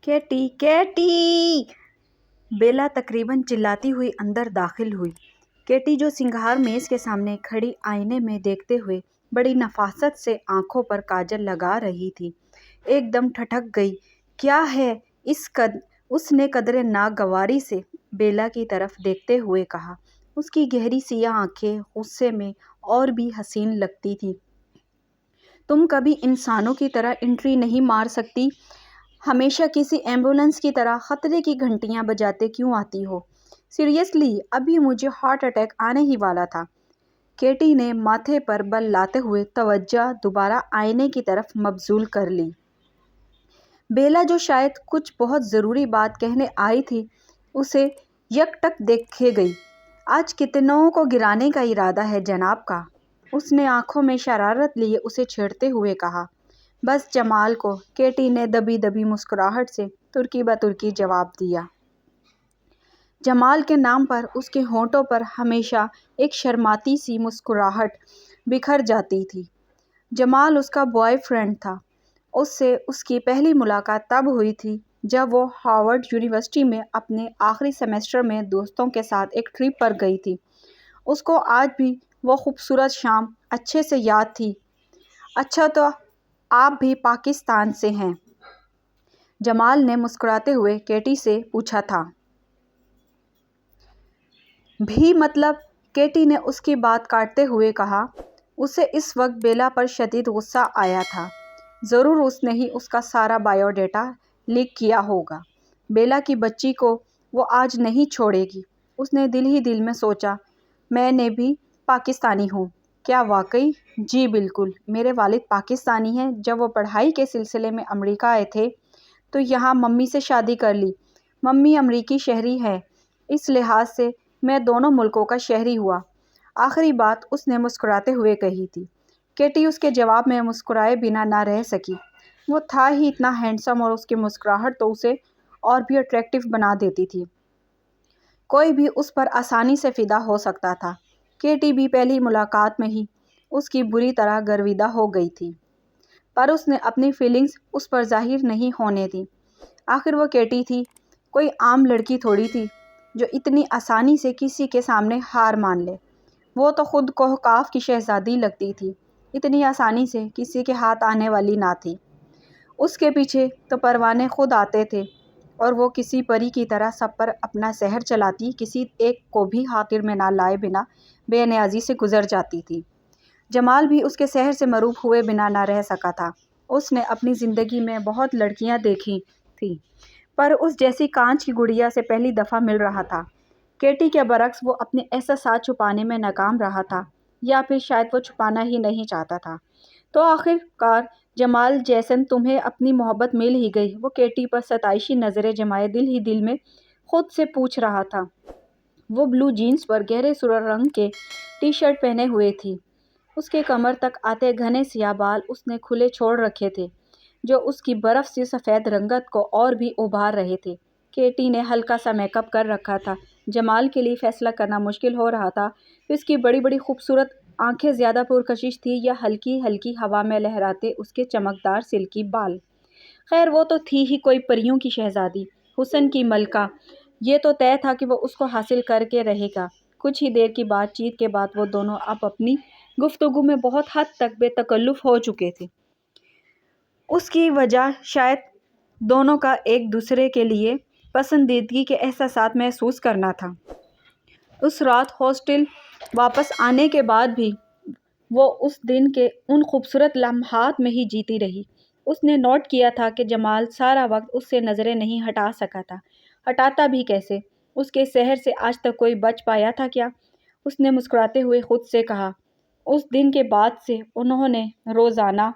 Katy Katy! بیلا تقریباً چلاتی ہوئی اندر داخل ہوئی۔ کیٹی جو سنگھار میز کے سامنے کھڑی آئینے میں دیکھتے ہوئے بڑی نفاست سے آنکھوں پر کاجل لگا رہی تھی، ایک دم ٹھٹک گئی۔ کیا ہے؟ اس نے قدرے ناگواری سے بیلا کی طرف دیکھتے ہوئے کہا۔ اس کی گہری سیاہ آنکھیں غصے میں اور بھی حسین لگتی تھیں۔ تم کبھی انسانوں کی طرح انٹری نہیں مار سکتی؟ ہمیشہ کسی ایمبولینس کی طرح خطرے کی گھنٹیاں بجاتے کیوں آتی ہو؟ سیریسلی، ابھی مجھے ہارٹ اٹیک آنے ہی والا تھا۔ کیٹی نے ماتھے پر بل لاتے ہوئے توجہ دوبارہ آئینے کی طرف مبذول کر لی۔ بیلا جو شاید کچھ بہت ضروری بات کہنے آئی تھی، اسے یک ٹک دیکھے گئی۔ آج کتنوں کو گرانے کا ارادہ ہے جناب کا؟ اس نے آنکھوں میں شرارت لیے اسے چھیڑتے ہوئے کہا۔ بس جمال کو، کیٹی نے دبی دبی مسکراہٹ سے ترکی بہ ترکی جواب دیا۔ جمال کے نام پر اس کے ہونٹوں پر ہمیشہ ایک شرماتی سی مسکراہٹ بکھر جاتی تھی۔ جمال اس کا بوائے فرینڈ تھا۔ اس سے اس کی پہلی ملاقات تب ہوئی تھی جب وہ ہارورڈ یونیورسٹی میں اپنے آخری سیمسٹر میں دوستوں کے ساتھ ایک ٹرپ پر گئی تھی۔ اس کو آج بھی وہ خوبصورت شام اچھے سے یاد تھی۔ اچھا، تو آپ بھی پاکستان سے ہیں؟ جمال نے مسکراتے ہوئے کیٹی سے پوچھا تھا۔ بھی مطلب؟ کیٹی نے اس کی بات کاٹتے ہوئے کہا۔ اسے اس وقت بیلا پر شدید غصہ آیا تھا۔ ضرور اس نے ہی اس کا سارا بائیو ڈیٹا لیک کیا ہوگا۔ بیلا کی بچی کو وہ آج نہیں چھوڑے گی۔ اس نے دل ہی دل میں سوچا، میں نے بھی پاکستانی ہوں۔ کیا واقعی؟ جی بالکل، میرے والد پاکستانی ہیں۔ جب وہ پڑھائی کے سلسلے میں امریکہ آئے تھے تو یہاں ممی سے شادی کر لی۔ ممی امریکی شہری ہیں، اس لحاظ سے میں دونوں ملکوں کا شہری ہوا۔ آخری بات اس نے مسکراتے ہوئے کہی تھی۔ کیٹی اس کے جواب میں مسکرائے بنا نہ رہ سکی۔ وہ تھا ہی اتنا ہینڈسم اور اس کی مسکراہٹ تو اسے اور بھی اٹریکٹیو بنا دیتی تھی۔ کوئی بھی اس پر آسانی سے فدا ہو سکتا تھا۔ کیٹی بھی پہلی ملاقات میں ہی اس کی بری طرح گرویدہ ہو گئی تھی، پر اس نے اپنی فیلنگز اس پر ظاہر نہیں ہونے دیں۔ آخر وہ کیٹی تھی، کوئی عام لڑکی تھوڑی تھی جو اتنی آسانی سے کسی کے سامنے ہار مان لے۔ وہ تو خود کوہ کی شہزادی لگتی تھی، اتنی آسانی سے کسی کے ہاتھ آنے والی نہ تھی۔ اس کے پیچھے تو پروانے خود آتے تھے اور وہ کسی پری کی طرح سب پر اپنا سحر چلاتی، کسی ایک کو بھی خاطر میں نہ لائے بنا بے نیازی سے گزر جاتی تھی۔ جمال بھی اس کے سحر سے مروب ہوئے بنا نہ رہ سکا تھا۔ اس نے اپنی زندگی میں بہت لڑکیاں دیکھی تھیں، پر اس جیسی کانچ کی گڑیا سے پہلی دفعہ مل رہا تھا۔ کیٹی کے برعکس وہ اپنے احساسات چھپانے میں ناکام رہا تھا، یا پھر شاید وہ چھپانا ہی نہیں چاہتا تھا۔ تو آخر کار جمال جیسن تمہیں اپنی محبت مل ہی گئی؟ وہ کیٹی پر ستائشی نظریں جمائے دل ہی دل میں خود سے پوچھ رہا تھا۔ وہ بلو جینس پر گہرے سرخ رنگ کے ٹی شرٹ پہنے ہوئے تھی۔ اس کے کمر تک آتے گھنے سیاہ بال اس نے کھلے چھوڑ رکھے تھے، جو اس کی برف سی سفید رنگت کو اور بھی ابھار رہے تھے۔ کیٹی نے ہلکا سا میک اپ کر رکھا تھا۔ جمال کے لیے فیصلہ کرنا مشکل ہو رہا تھا کہ اس کی بڑی بڑی خوبصورت آنکھیں زیادہ پرکشش تھیں یا ہلکی ہلکی ہوا میں لہراتے اس کے چمکدار سلکی بال۔ خیر، وہ تو تھی ہی کوئی پریوں کی شہزادی، حسن کی ملکہ۔ یہ تو طے تھا کہ وہ اس کو حاصل کر کے رہے گا۔ کچھ ہی دیر کی بات چیت کے بعد وہ دونوں اب اپنی گفتگو میں بہت حد تک بے تکلف ہو چکے تھے۔ اس کی وجہ شاید دونوں کا ایک دوسرے کے لیے پسندیدگی کے احساسات محسوس کرنا تھا۔ اس رات ہاسٹل واپس آنے کے بعد بھی وہ اس دن کے ان خوبصورت لمحات میں ہی جیتی رہی۔ اس نے نوٹ کیا تھا کہ جمال سارا وقت اس سے نظریں نہیں ہٹا سکا تھا۔ ہٹاتا بھی کیسے؟ اس کے سحر سے آج تک کوئی بچ پایا تھا کیا؟ اس نے مسکراتے ہوئے خود سے کہا۔ اس دن کے بعد سے انہوں نے روزانہ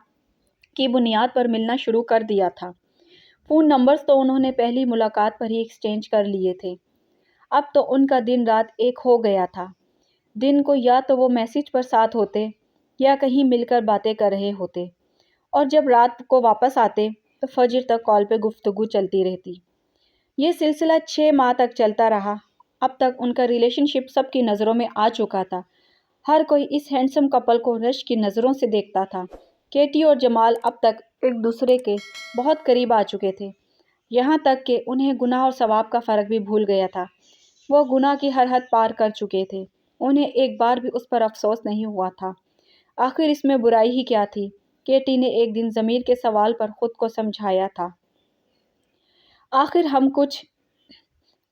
کی بنیاد پر ملنا شروع کر دیا تھا۔ فون نمبرز تو انہوں نے پہلی ملاقات پر ہی ایکسچینج کر لیے تھے۔ اب تو ان کا دن رات ایک ہو گیا تھا۔ دن کو یا تو وہ میسج پر ساتھ ہوتے یا کہیں مل کر باتیں کر رہے ہوتے، اور جب رات کو واپس آتے تو فجر تک کال پہ گفتگو چلتی رہتی۔ یہ سلسلہ 6 ماہ تک چلتا رہا۔ اب تک ان کا ریلیشن شپ سب کی نظروں میں آ چکا تھا۔ ہر کوئی اس ہینڈسم کپل کو رشک کی نظروں سے دیکھتا تھا۔ کیٹی اور جمال اب تک ایک دوسرے کے بہت قریب آ چکے تھے۔ یہاں تک کہ انہیں گناہ اور ثواب کا فرق بھی بھول گیا تھا۔ وہ گناہ کی ہر حد پار کر چکے تھے، انہیں ایک بار بھی اس پر افسوس نہیں ہوا تھا۔ آخر اس میں برائی ہی کیا تھی؟ کیٹی نے ایک دن ضمیر کے سوال پر خود کو سمجھایا تھا۔ آخر ہم کچھ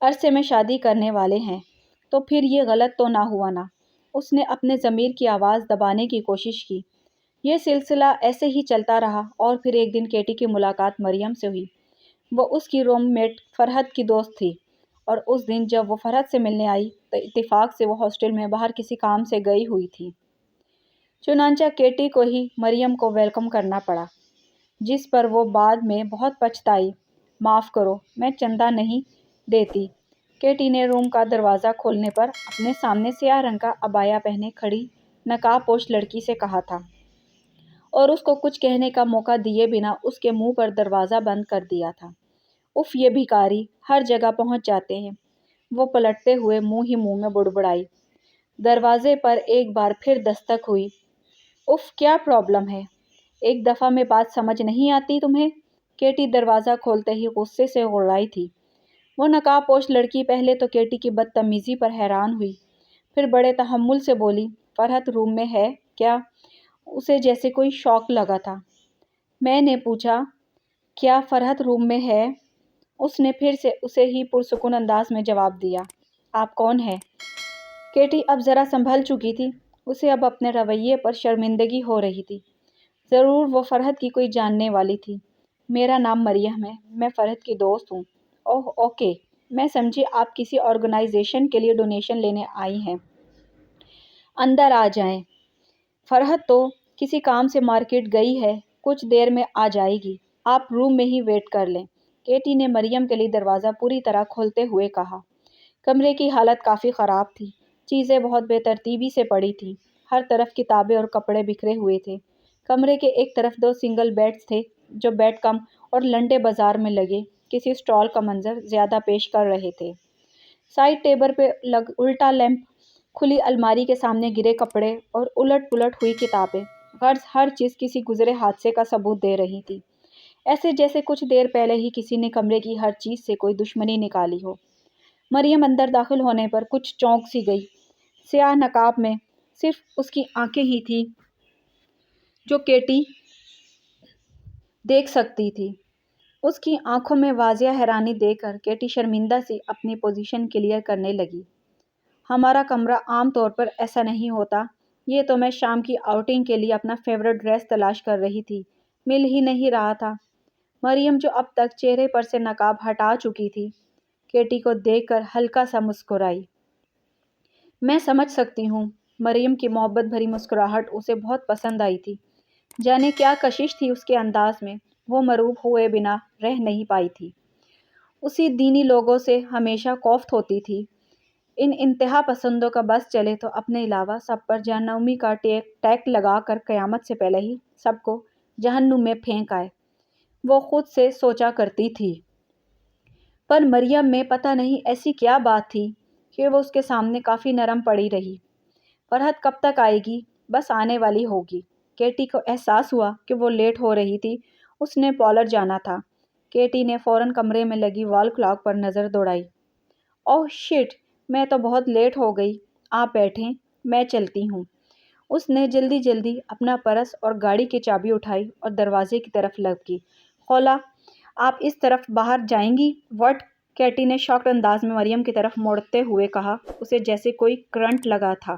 عرصے میں شادی کرنے والے ہیں، تو پھر یہ غلط تو نہ ہوا نا؟ اس نے اپنے ضمیر کی آواز دبانے کی کوشش کی۔ یہ سلسلہ ایسے ہی چلتا رہا اور پھر ایک دن کیٹی کی ملاقات مریم سے ہوئی۔ وہ اس کی روم میٹ فرحت کی دوست تھی، اور اس دن جب وہ فرحت سے ملنے آئی تو اتفاق سے وہ ہاسٹل میں باہر کسی کام سے گئی ہوئی تھی۔ چنانچہ کیٹی کو ہی مریم کو ویلکم کرنا پڑا، جس پر وہ بعد میں بہت پچھتائی۔ معاف کرو، میں چندہ نہیں دیتی۔ کیٹی نے روم کا دروازہ کھولنے پر اپنے سامنے سیاہ رنگ کا عبایا پہنے کھڑی نقاب پوش لڑکی سے کہا تھا، اور اس کو کچھ کہنے کا موقع دیے بنا اس کے منہ پر دروازہ بند کر دیا تھا۔ اف، یہ بھکاری ہر جگہ پہنچ جاتے ہیں، وہ پلٹتے ہوئے منہ ہی منہ میں بڑبڑائی۔ دروازے پر ایک بار پھر دستک ہوئی۔ اف، کیا پرابلم ہے؟ ایک دفعہ میں بات سمجھ نہیں آتی تمہیں؟ کیٹی دروازہ کھولتے ہی غصے سے گڑگڑائی تھی۔ وہ نقاب پوش لڑکی پہلے تو کیٹی کی بدتمیزی پر حیران ہوئی، پھر بڑے تحمل سے بولی، فرحت روم میں ہے کیا؟ اسے جیسے کوئی شوق لگا تھا۔ میں نے پوچھا، کیا فرحت روم میں ہے؟ اس نے پھر سے اسے ہی پرسکون انداز میں جواب دیا۔ آپ کون ہیں؟ کیٹی اب ذرا سنبھل چکی تھی، اسے اب اپنے رویے پر شرمندگی ہو رہی تھی۔ ضرور وہ فرحت کی کوئی جاننے والی تھی۔ میرا نام مریم ہے، میں فرحت کی دوست ہوں۔ اوہ اوکے، میں سمجھی آپ کسی آرگنائزیشن کے لیے ڈونیشن لینے آئی ہیں۔ اندر آ جائیں۔ فرحت تو کسی کام سے مارکیٹ گئی ہے، کچھ دیر میں آ جائے گی، آپ روم میں ہی ویٹ کر لیں۔ کیٹی نے مریم کے لیے دروازہ پوری طرح کھولتے ہوئے کہا۔ کمرے کی حالت کافی خراب تھی، چیزیں بہت بے ترتیبی سے پڑی تھیں، ہر طرف کتابیں اور کپڑے بکھرے ہوئے تھے۔ کمرے کے ایک طرف 2 سنگل بیڈز تھے جو بیڈ کم اور لنڈے بازار میں لگے کسی اسٹال کا منظر زیادہ پیش کر رہے تھے۔ سائڈ ٹیبل پہ الٹا لیمپ، کھلی الماری کے سامنے گرے کپڑے اور الٹ پلٹ ہوئی کتابیں، غرض ہر چیز کسی گزرے حادثے کا ثبوت دے رہی تھی، ایسے جیسے کچھ دیر پہلے ہی کسی نے کمرے کی ہر چیز سے کوئی دشمنی نکالی ہو۔ مریم اندر داخل ہونے پر کچھ چونک سی گئی۔ سیاہ نقاب میں صرف اس کی آنکھیں ہی تھیں جو کیٹی دیکھ سکتی تھی۔ اس کی آنکھوں میں واضح حیرانی دیکھ کر کیٹی شرمندہ سی اپنی پوزیشن کلیئر کرنے لگی۔ ہمارا کمرہ عام طور پر ایسا نہیں ہوتا، یہ تو میں شام کی آؤٹنگ کے لیے اپنا فیورٹ ڈریس تلاش کر رہی تھی، مل ہی نہیں رہا تھا۔ مریم جو اب تک چہرے پر سے نقاب ہٹا چکی تھی، کیٹی کو دیکھ کر ہلکا سا مسکرائی۔ میں سمجھ سکتی ہوں۔ مریم کی محبت بھری مسکراہٹ اسے بہت پسند آئی تھی۔ جانے کیا کشش تھی اس کے انداز میں، وہ مروب ہوئے بنا رہ نہیں پائی تھی۔ اسی دینی لوگوں سے ہمیشہ کوفت ہوتی تھی۔ ان انتہا پسندوں کا بس چلے تو اپنے علاوہ سب پر جہنمی کا ٹیگ لگا کر قیامت سے پہلے ہی سب کو جہنم میں پھینک آئے، وہ خود سے سوچا کرتی تھی۔ پر مریم میں پتہ نہیں ایسی کیا بات تھی کہ وہ اس کے سامنے کافی نرم پڑی رہی۔ فرحت کب تک آئے گی؟ بس آنے والی ہوگی۔ کیٹی کو احساس ہوا کہ وہ لیٹ ہو رہی تھی، اس نے پارلر جانا تھا۔ کیٹی نے فوراً کمرے میں لگی وال کلاک پر نظر دوڑائی۔ اوہ شٹ، میں تو بہت لیٹ ہو گئی، آپ بیٹھیں، میں چلتی ہوں۔ اس نے جلدی جلدی اپنا پرس اور گاڑی کی چابی اٹھائی اور دروازے کی طرف لپکی۔ خولا، آپ اس طرف باہر جائیں گی؟ وٹ؟ کیٹی نے شاکڈ انداز میں مریم کی طرف موڑتے ہوئے کہا، اسے جیسے کوئی کرنٹ لگا تھا۔